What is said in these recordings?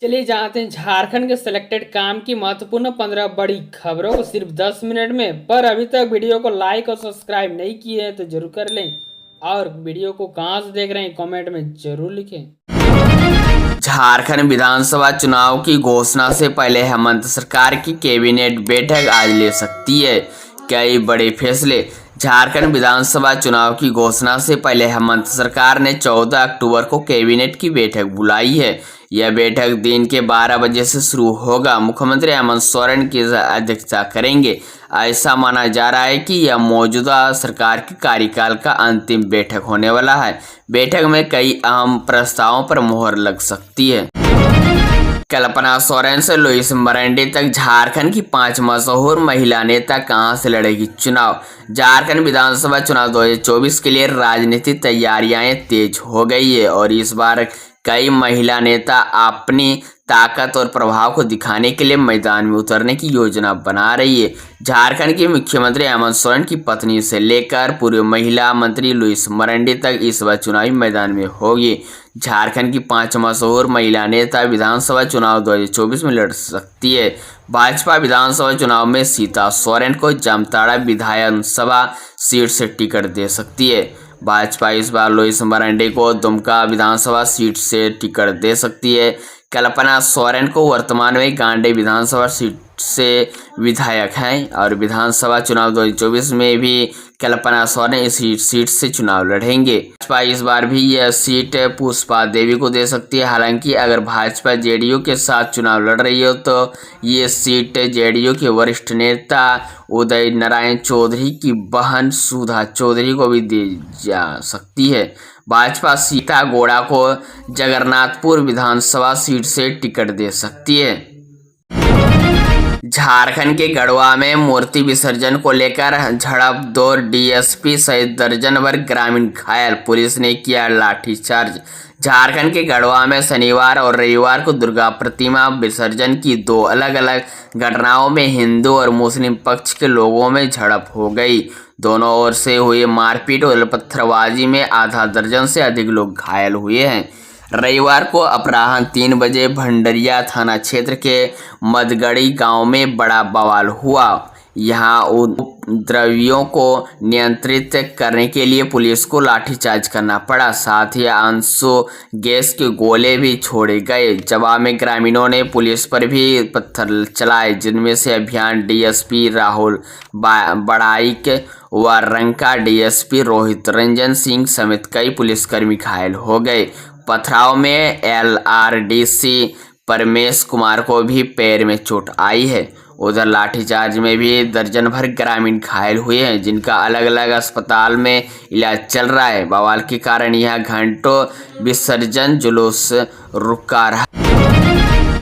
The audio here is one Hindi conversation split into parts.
चलिए जानते हैं झारखंड के सिलेक्टेड काम की महत्वपूर्ण 15 बड़ी खबरों को सिर्फ 10 मिनट में। पर अभी तक वीडियो को लाइक और सब्सक्राइब नहीं किए हैं तो जरूर कर लें, और वीडियो को कहां से देख रहे हैं कमेंट में जरूर लिखें। झारखंड विधानसभा चुनाव की घोषणा से पहले हेमंत सरकार की कैबिनेट बैठक आज ले सकती है कई बड़े फैसले। झारखंड विधानसभा चुनाव की घोषणा से पहले हेमंत सरकार ने 14 अक्टूबर को कैबिनेट की बैठक बुलाई है। यह बैठक दिन के 12 बजे से शुरू होगा। मुख्यमंत्री हेमंत सोरेन की अध्यक्षता करेंगे। ऐसा माना जा रहा है कि यह मौजूदा सरकार के कार्यकाल का अंतिम बैठक होने वाला है। बैठक में कई अहम प्रस्तावों पर मुहर लग सकती है। कल्पना सोरेन से लुइस मरांडी तक झारखंड की 5 मशहूर महिला नेता कहां से लड़ेगी चुनाव। झारखंड विधानसभा चुनाव 2024 के लिए राजनीतिक तैयारियां तेज हो गई है और इस बार कई महिला नेता अपनी ताकत और प्रभाव को दिखाने के लिए मैदान में उतरने की योजना बना रही है। झारखंड के मुख्यमंत्री हेमंत सोरेन की पत्नी से लेकर पूर्व महिला मंत्री लुइस मरांडी तक इस बार चुनावी मैदान में होगी। झारखंड की 5 मशहूर महिला नेता विधानसभा चुनाव 2024 में लड़ सकती है। भाजपा विधानसभा चुनाव में सीता सोरेन को जामताड़ा विधानसभा सीट से टिकट दे सकती है। भाजपा इस बार लुइस मरांडी को दुमका विधानसभा सीट से टिकट दे सकती है। कल्पना सोरेन को वर्तमान में गांधी विधानसभा सीट से विधायक हैं और विधानसभा चुनाव 2024 में भी कल्पना सोरेन इस सीट से चुनाव लड़ेंगे। भाजपा इस बार भी यह सीट पुष्पा देवी को दे सकती है। हालांकि अगर भाजपा जेडीयू के साथ चुनाव लड़ रही हो तो ये सीट जेडीयू के वरिष्ठ नेता उदय नारायण चौधरी की बहन सुधा चौधरी को भी दी जा सकती है। भाजपा सीता गौड़ा को जगन्नाथपुर विधानसभा सीट से टिकट दे सकती है। झारखंड के गढ़वा में मूर्ति विसर्जन को लेकर झड़प, 2 डीएसपी सहित दर्जन भर ग्रामीण घायल, पुलिस ने किया लाठीचार्ज। झारखंड के गढ़वा में शनिवार और रविवार को दुर्गा प्रतिमा विसर्जन की 2 अलग अलग घटनाओं में हिंदू और मुस्लिम पक्ष के लोगों में झड़प हो गई। दोनों ओर से हुई मारपीट और पत्थरबाजी में आधा दर्जन से अधिक लोग घायल हुए हैं। रविवार को अपराह्न 3 बजे भंडरिया थाना क्षेत्र के मदगड़ी गांव में बड़ा बवाल हुआ। यहां उपद्रवियों को नियंत्रित करने के लिए पुलिस को लाठीचार्ज करना पड़ा। साथ ही आंसू गैस के गोले भी छोड़े गए। जवाब में ग्रामीणों ने पुलिस पर भी पत्थर चलाए, जिनमें से अभियान डीएसपी राहुल बड़ाइक व रंका डीएसपी रोहित रंजन सिंह समेत कई पुलिसकर्मी घायल हो गए। पथराव में एलआरडीसी परमेश कुमार को भी पैर में चोट आई है। उधर लाठीचार्ज में भी दर्जन भर ग्रामीण घायल हुए हैं, जिनका अलग अलग अस्पताल में इलाज चल रहा है। बवाल के कारण यहां घंटों विसर्जन जुलूस रुका रहा।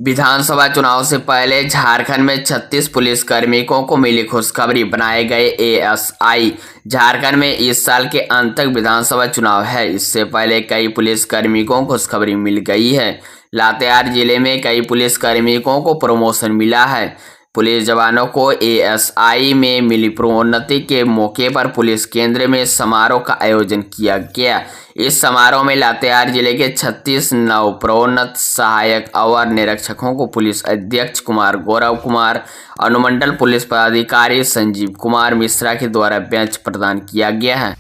विधानसभा चुनाव से पहले झारखंड में 36 पुलिस कार्मिकों को मिली खुशखबरी, बनाए गए एएसआई। झारखंड में इस साल के अंत तक विधानसभा चुनाव है। इससे पहले कई पुलिस कार्मिकों को खुशखबरी मिल गई है। लातेहार जिले में कई पुलिस कार्मिकों को प्रमोशन मिला है। पुलिस जवानों को एएसआई में मिली प्रोन्नति के मौके पर पुलिस केंद्र में समारोह का आयोजन किया गया। इस समारोह में लातेहार जिले के 36 नव प्रोन्नत सहायक अवर निरीक्षकों को पुलिस अध्यक्ष कुमार गौरव कुमार, अनुमंडल पुलिस पदाधिकारी संजीव कुमार मिश्रा के द्वारा बेंच प्रदान किया गया है।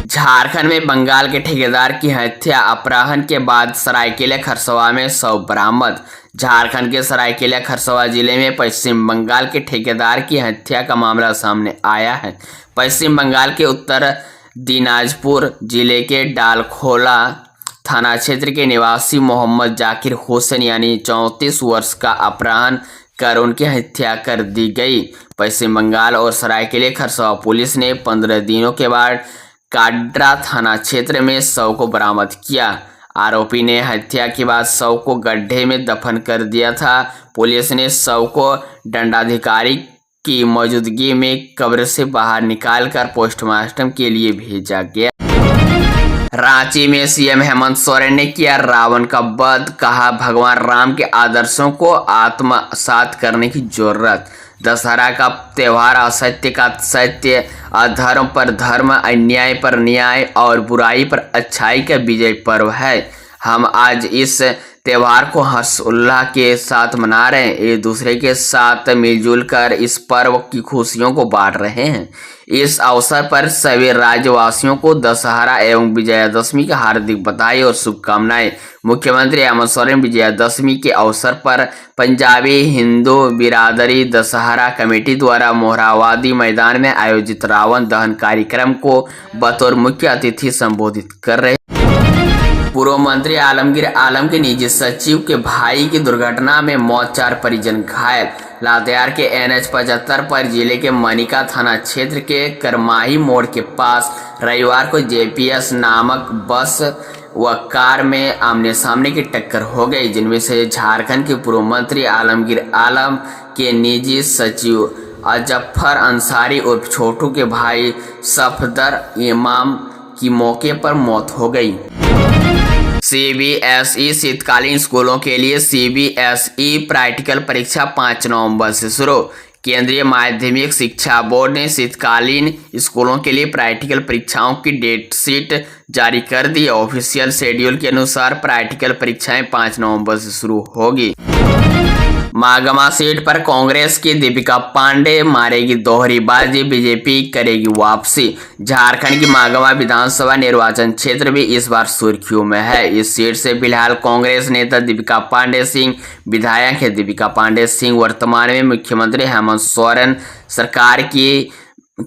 झारखंड में बंगाल के ठेकेदार की हत्या, अपहरण के बाद सरायकेला खरसावां में शव बरामद। झारखंड के सरायकेला खरसावां जिले में पश्चिम बंगाल के ठेकेदार की हत्या का मामला सामने आया है। पश्चिम बंगाल के उत्तर दिनाजपुर जिले के डालखोला थाना क्षेत्र के निवासी मोहम्मद जाकिर हुसैन यानी 34 वर्ष का अपहरण कर उनकी हत्या कर दी गई। पश्चिम बंगाल और सरायकेला खरसावां पुलिस ने 15 दिनों के बाद काड्रा थाना क्षेत्र में शव को बरामद किया। आरोपी ने हत्या के बाद शव को गड्ढे में दफन कर दिया था। पुलिस ने शव को दंडाधिकारी की मौजूदगी में कब्र से बाहर निकालकर पोस्टमार्टम के लिए भेजा गया। रांची में सीएम हेमंत सोरेन ने किया रावण का वध, कहा भगवान राम के आदर्शों को आत्मसात करने की जरूरत। दशहरा का त्यौहार असत्य का सत्य, अधर्म पर धर्म, अन्याय पर न्याय और बुराई पर अच्छाई का विजय पर्व है। हम आज इस त्योहार को हर्षोल्लास के साथ मना रहे हैं, एक दूसरे के साथ मिलजुल कर इस पर्व की खुशियों को बांट रहे हैं। इस अवसर पर सभी राज्यवासियों को दशहरा एवं विजयादशमी की हार्दिक बधाई और शुभकामनाएं। मुख्यमंत्री हेमंत सोरेन विजयादशमी के अवसर पर पंजाबी हिंदू बिरादरी दशहरा कमेटी द्वारा मोरहाबादी मैदान में आयोजित रावण दहन कार्यक्रम को बतौर मुख्य अतिथि संबोधित कर रहे। पूर्व मंत्री आलमगीर आलम के निजी सचिव के भाई की दुर्घटना में मौत, 4 परिजन घायल। लातेहार के NH 75 पर जिले के मनिका थाना क्षेत्र के करमाही मोड़ के पास रविवार को JPS नामक बस व कार में आमने सामने की टक्कर हो गई, जिनमें से झारखंड के पूर्व मंत्री आलमगीर आलम के निजी सचिव अजफ्फर अंसारी उर्फ छोटू के भाई सफदर इमाम की मौके पर मौत हो गई। CBSE शीतकालीन स्कूलों के लिए CBSE प्रैक्टिकल परीक्षा 5 नवंबर से शुरू। केंद्रीय माध्यमिक शिक्षा बोर्ड ने शीतकालीन स्कूलों के लिए प्रैक्टिकल परीक्षाओं की डेट शीट जारी कर दी। ऑफिशियल शेड्यूल के अनुसार प्रैक्टिकल परीक्षाएं 5 नवंबर से शुरू होगी। मागमा सीट पर कांग्रेस की दीपिका पांडे मारेगी दोहरी बाजी, बीजेपी करेगी वापसी। झारखंड की मागमा विधानसभा निर्वाचन क्षेत्र भी इस बार सुर्खियों में है। इस सीट से फिलहाल कांग्रेस नेता दीपिका पांडे सिंह विधायक है। दीपिका पांडे सिंह वर्तमान में मुख्यमंत्री हेमंत सोरेन सरकार की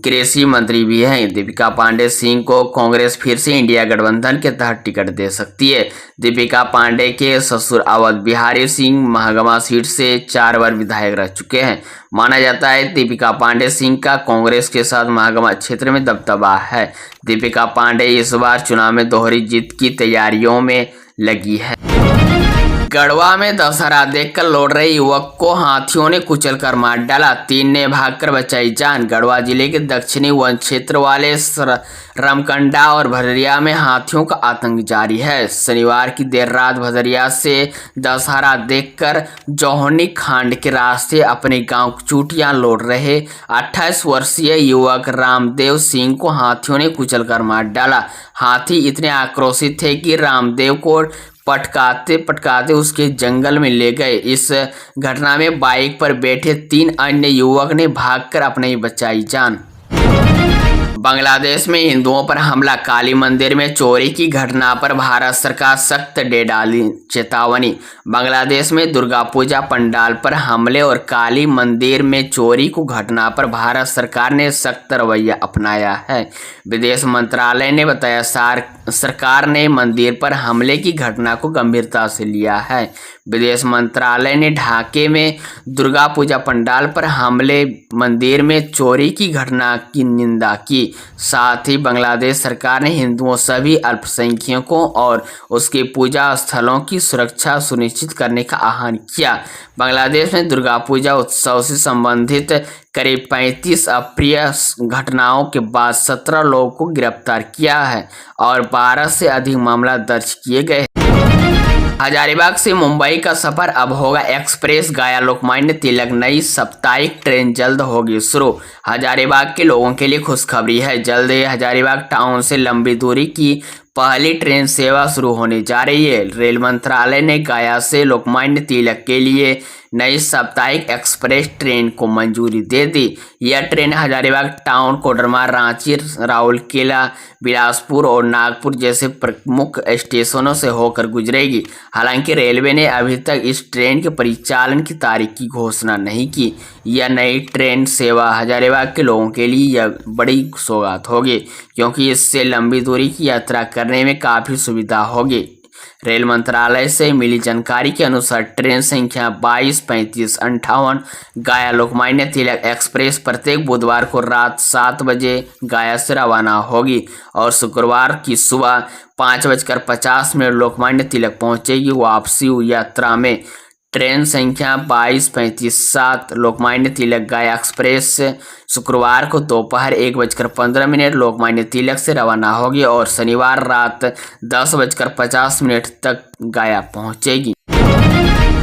कृषि मंत्री भी हैं। दीपिका पांडे सिंह को कांग्रेस फिर से इंडिया गठबंधन के तहत टिकट दे सकती है। दीपिका पांडे के ससुर अवध बिहारी सिंह महागमा सीट से 4 बार विधायक रह चुके हैं। माना जाता है दीपिका पांडे सिंह का कांग्रेस के साथ महागमा क्षेत्र में दबदबा है। दीपिका पांडे इस बार चुनाव में दोहरी जीत की तैयारियों में लगी है। गढ़वा में दशहरा देखकर लौट रहे युवक को हाथियों ने कुचलकर मार डाला, 3 ने भागकर बचाई जान। गढ़वा जिले के दक्षिणी वन क्षेत्र वाले रमकंडा और भदरिया में हाथियों का आतंक जारी है। शनिवार की देर रात भदरिया से दशहरा देखकर जौहनी खांड के रास्ते अपने गांव चूटियां लौट रहे 28 वर्षीय युवक रामदेव सिंह को हाथियों ने कुचलकर मार डाला। हाथी इतने आक्रोशित थे कि रामदेव को पटकाते पटकाते उसके जंगल में ले गए। इस घटना में बाइक पर बैठे 3 अन्य युवक ने भागकर अपनी बचाई जान। बांग्लादेश में हिंदुओं पर हमला, काली मंदिर में चोरी की घटना पर भारत सरकार सख्त दे डाली चेतावनी। बांग्लादेश में दुर्गा पूजा पंडाल पर हमले और काली मंदिर में चोरी की घटना पर भारत सरकार ने सख्त रवैया अपनाया है। विदेश मंत्रालय ने बताया सरकार ने मंदिर पर हमले की घटना को गंभीरता से लिया है। विदेश मंत्रालय ने ढाके में दुर्गा पूजा पंडाल पर हमले, मंदिर में चोरी की घटना की निंदा की। साथ ही बांग्लादेश सरकार ने हिंदुओं, सभी अल्पसंख्यकों और उसके पूजा स्थलों की सुरक्षा सुनिश्चित करने का आह्वान किया। बांग्लादेश में दुर्गा पूजा उत्सव से संबंधित करीब 35 अप्रिय घटनाओं के बाद 17 लोगों को गिरफ्तार किया है और 12 से अधिक मामला दर्ज किए गए। हजारीबाग से मुंबई का सफर अब होगा एक्सप्रेस, गया लोकमान्य तिलक नई साप्ताहिक ट्रेन जल्द होगी शुरू। हजारीबाग के लोगों के लिए खुशखबरी है, जल्द ही हजारीबाग टाउन से लंबी दूरी की पहली ट्रेन सेवा शुरू होने जा रही है। रेल मंत्रालय ने गया से लोकमान्य तिलक के लिए नई साप्ताहिक एक्सप्रेस ट्रेन को मंजूरी दे दी। यह ट्रेन हजारीबाग टाउन, कोडरमा, रांची, राउरकेला, बिलासपुर और नागपुर जैसे प्रमुख स्टेशनों से होकर गुजरेगी। हालांकि रेलवे ने अभी तक इस ट्रेन के परिचालन की तारीख की घोषणा नहीं की। यह नई ट्रेन सेवा हजारीबाग के लोगों के लिए यह बड़ी सौगात होगी, क्योंकि इससे लंबी दूरी की यात्रा करने में काफ़ी सुविधा होगी। रेल मंत्रालय से मिली जानकारी के अनुसार ट्रेन संख्या 22, 35, 58 गया लोकमान्य तिलक एक्सप्रेस प्रत्येक बुधवार को रात 7 बजे गया से रवाना होगी और शुक्रवार की सुबह 5:50 लोकमान्य तिलक पहुंचेगी। वापसी यात्रा में ट्रेन संख्या 22, 35, 7 लोकमान्य तिलक गया एक्सप्रेस शुक्रवार को दोपहर 1:15 लोकमान्य तिलक से रवाना होगी और शनिवार रात 10:50 तक गया पहुंचेगी।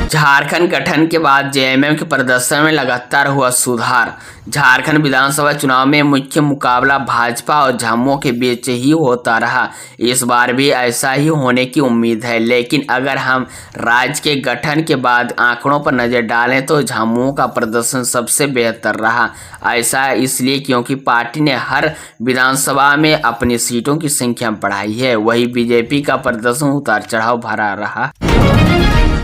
झारखंड गठन के बाद जेएमएम के प्रदर्शन में लगातार हुआ सुधार। झारखंड विधानसभा चुनाव में मुख्य मुकाबला भाजपा और झामुमो के बीच ही होता रहा। इस बार भी ऐसा ही होने की उम्मीद है, लेकिन अगर हम राज्य के गठन के बाद आंकड़ों पर नजर डालें तो झामुमो का प्रदर्शन सबसे बेहतर रहा। ऐसा इसलिए क्योंकि पार्टी ने हर विधानसभा में अपनी सीटों की संख्या बढ़ाई है। वहीं बीजेपी का प्रदर्शन उतार चढ़ाव भरा रहा।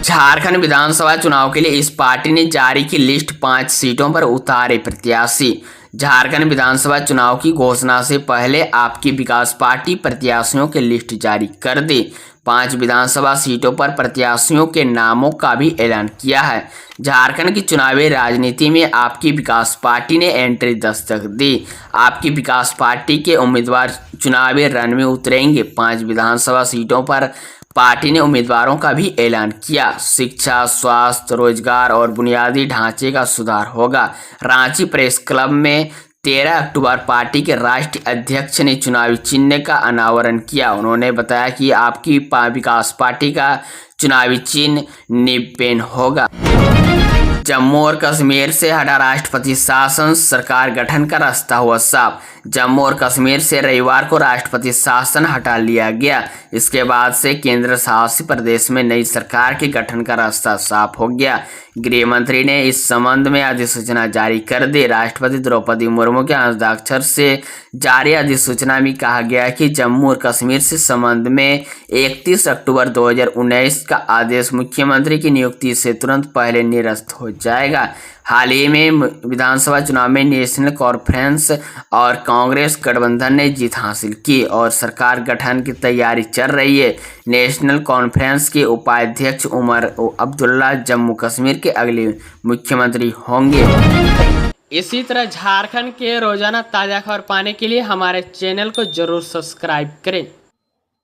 झारखंड विधानसभा चुनाव के लिए इस पार्टी ने जारी की लिस्ट 5 सीटों पर उतारे प्रत्याशी। झारखंड विधानसभा चुनाव की घोषणा से पहले आपकी विकास पार्टी प्रत्याशियों की लिस्ट जारी कर दी। 5 विधानसभा सीटों पर प्रत्याशियों के नामों का भी ऐलान किया है। झारखंड की चुनावी राजनीति में आपकी विकास पार्टी ने एंट्री दस्तक दी। आपकी विकास पार्टी के उम्मीदवार चुनावी रण में उतरेंगे। 5 विधानसभा सीटों पर पार्टी ने उम्मीदवारों का भी ऐलान किया। शिक्षा, स्वास्थ्य, रोजगार और बुनियादी ढांचे का सुधार होगा। रांची प्रेस क्लब में 13 अक्टूबर पार्टी के राष्ट्रीय अध्यक्ष ने चुनावी चिन्ह का अनावरण किया। उन्होंने बताया कि आपकी विकास पार्टी का चुनावी चिन्ह नीब पेन होगा। जम्मू और कश्मीर से हटा राष्ट्रपति शासन, सरकार गठन का रास्ता हुआ साफ। जम्मू और कश्मीर से रविवार को राष्ट्रपति शासन हटा लिया गया। इसके बाद से केंद्र शासित प्रदेश में नई सरकार के गठन का रास्ता साफ हो गया। गृह मंत्री ने इस संबंध में अधिसूचना जारी कर दी। राष्ट्रपति द्रौपदी मुर्मू के हस्ताक्षर से जारी अधिसूचना में कहा गया कि जम्मू और कश्मीर से संबंध में 31 अक्टूबर 2019 का आदेश मुख्यमंत्री की नियुक्ति से तुरंत पहले निरस्त हो जाएगा। हाल ही में विधानसभा चुनाव में नेशनल कॉन्फ्रेंस और कांग्रेस गठबंधन ने जीत हासिल की और सरकार गठन की तैयारी चल रही है। नेशनल कॉन्फ्रेंस के उपाध्यक्ष उमर अब्दुल्ला जम्मू कश्मीर के अगले मुख्यमंत्री होंगे। इसी तरह झारखंड के रोजाना ताज़ा खबर पाने के लिए हमारे चैनल को जरूर सब्सक्राइब करें।